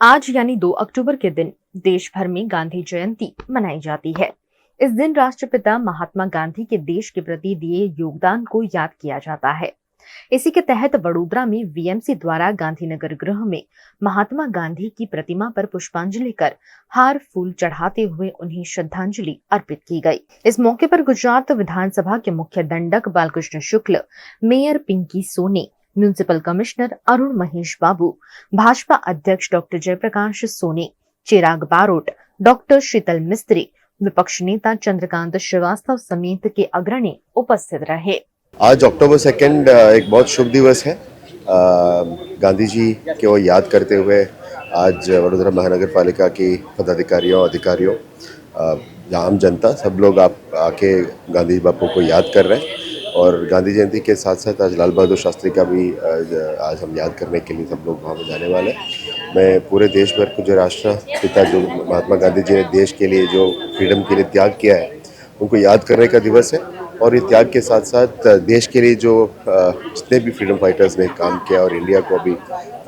आज यानी 2 अक्टूबर के दिन देश भर में गांधी जयंती मनाई जाती है। इस दिन राष्ट्रपिता महात्मा गांधी के देश के प्रति दिए योगदान को याद किया जाता है। इसी के तहत वडोदरा में वीएमसी द्वारा गांधीनगर गृह में महात्मा गांधी की प्रतिमा पर पुष्पांजलि कर हार फूल चढ़ाते हुए उन्हें श्रद्धांजलि अर्पित की गई। इस मौके पर गुजरात विधानसभा के मुख्य दंडक Balkrishna Shukla, mayor Pinky Soni, municipal commissioner Arun Mahesh Babu, Bhajpa अध्यक्ष डॉक्टर जयप्रकाश सोनी, चिराग बारोट, डॉक्टर शीतल मिस्त्री, विपक्ष नेता चंद्रकांत श्रीवास्तव समेत के अग्रणी उपस्थित रहे। आज अक्टूबर 2 एक बहुत शुभ दिवस है। गांधी जी को याद करते हुए आज वडोदरा महानगर पालिका की पदाधिकारियों, अधिकारियों, आम जनता सब लोग आप आके गांधी बापू को याद कर रहे हैं। और गांधी जयंती के साथ साथ आज लाल बहादुर शास्त्री का भी आज हम याद करने के लिए सब लोग वहाँ पर जाने वाले हैं। मैं पूरे देश भर को जो राष्ट्रपिता जो महात्मा गांधी जी ने देश के लिए जो फ्रीडम के लिए त्याग किया है उनको याद करने का दिवस है। और ये त्याग के साथ साथ देश के लिए जो जितने भी फ्रीडम फाइटर्स ने काम किया और इंडिया को अभी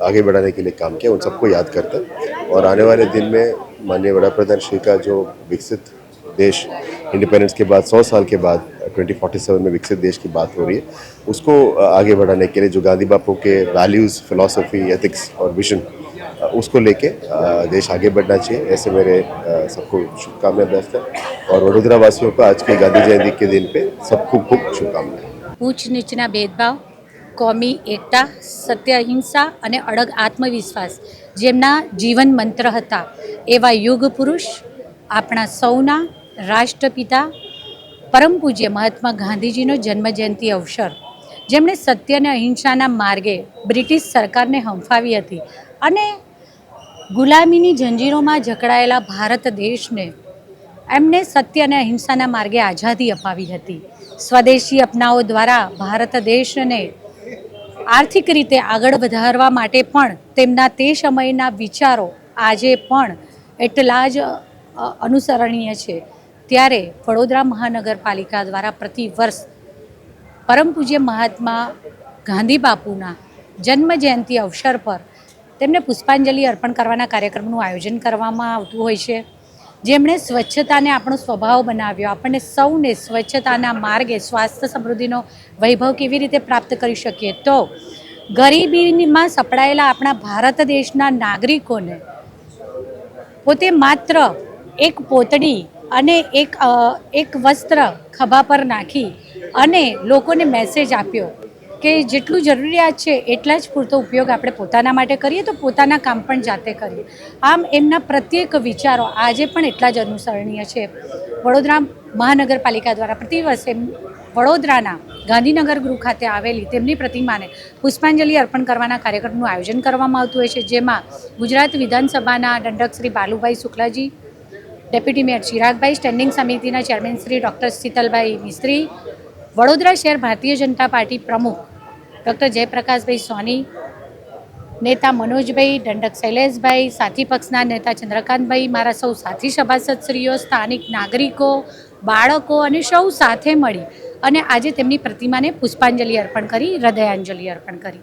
आगे बढ़ाने के लिए काम किया उन सबको याद करता है। और आने वाले दिन में माननीय वड़ा प्रधान श्री का जो विकसित देश इंडिपेंडेंस के बाद 100 साल के बाद 2047 में विकसित देश की बात हो रही है, उसको आगे बढ़ाने के लिए जो गांधी बापू के वैल्यूज़, फिलॉसफी, एथिक्स और विजन उसको लेके देश आगे बढ़ना चाहिए। ऐसे मेरे सबको शुभकामनाएं व्यक्त है। और वडोदरा वासियों को आज के गांधी जयंती के दिन पे सबको खूब शुभकामनाएं। ऊंच नीचना भेदभाव, कौमी एकता, सत्य अहिंसा અને અડગ આત્મવિશ્વાસ જેમના જીવન મંત્ર હતા એવા યુગ પુરુષ આપણા સૌના રાષ્ટ્રપિતા પરમ પૂજ્ય મહાત્મા ગાંધીજીનો જન્મજયંતિ અવસર, જેમણે સત્ય અને અહિંસાના માર્ગે બ્રિટિશ સરકારને હંફાવી હતી અને ગુલામીની જંજીરોમાં જકડાયેલા ભારત દેશને એમને સત્ય અને અહિંસાના માર્ગે આઝાદી અપાવી હતી। સ્વદેશી અપનાવો દ્વારા ભારત દેશને આર્થિક રીતે આગળ વધારવા માટે પણ તેમના તે સમયના વિચારો આજે પણ એટલા જ અનુસરણીય છે। ત્યારે વડોદરા મહાનગરપાલિકા દ્વારા પ્રતિ વર્ષ પરમ પૂજ્ય મહાત્મા ગાંધી બાપુના જન્મજયંતિ અવસર પર તેમને પુષ્પાંજલિ અર્પણ કરવાના કાર્યક્રમનું આયોજન કરવામાં આવતું હોય છે। જેમણે સ્વચ્છતાને આપણો સ્વભાવ બનાવ્યો, આપણને સૌને સ્વચ્છતાના માર્ગે સ્વાસ્થ્ય સમૃદ્ધિનો વૈભવ કેવી રીતે પ્રાપ્ત કરી શકીએ, તો ગરીબીમાં સપડાયેલા આપણા ભારત દેશના નાગરિકોને પોતે માત્ર એક પોતડી અને એક વસ્ત્ર ખભા પર નાખી અને લોકોને મેસેજ આપ્યો કે જેટલું જરૂરિયાત છે એટલા જ પૂરતો ઉપયોગ આપણે પોતાના માટે કરીએ તો પોતાના કામ પણ જાતે કરીએ। આમ એમના પ્રત્યેક વિચારો આજે પણ એટલા જ અનુસરણીય છે। વડોદરા મહાનગરપાલિકા દ્વારા પ્રતિવર્ષે વડોદરાના ગાંધીનગર ગૃહ ખાતે આવેલી તેમની પ્રતિમાને પુષ્પાંજલિ અર્પણ કરવાના કાર્યક્રમનું આયોજન કરવામાં આવતું હોય છે, જેમાં ગુજરાત વિધાનસભાના દંડક શ્રી બાલુભાઈ શુક્લાજી, ડેપ્યુટી મેયર ચિરાગભાઈ, સ્ટેન્ડિંગ સમિતિના ચેરમેન શ્રી ડૉક્ટર શીતલભાઈ મિસ્ત્રી, વડોદરા શહેર ભારતીય જનતા પાર્ટી પ્રમુખ ડૉક્ટર જયપ્રકાશભાઈ સોની, નેતા મનોજભાઈ, દંડક શૈલેષભાઈ, સાથી પક્ષના નેતા ચંદ્રકાંતભાઈ, મારા સૌ સાથી સભાસદશ્રીઓ, સ્થાનિક નાગરિકો, બાળકો અને સૌ સાથે મળી અને આજે તેમની પ્રતિમાને પુષ્પાંજલિ અર્પણ કરી, હૃદયાંજલિ અર્પણ કરી।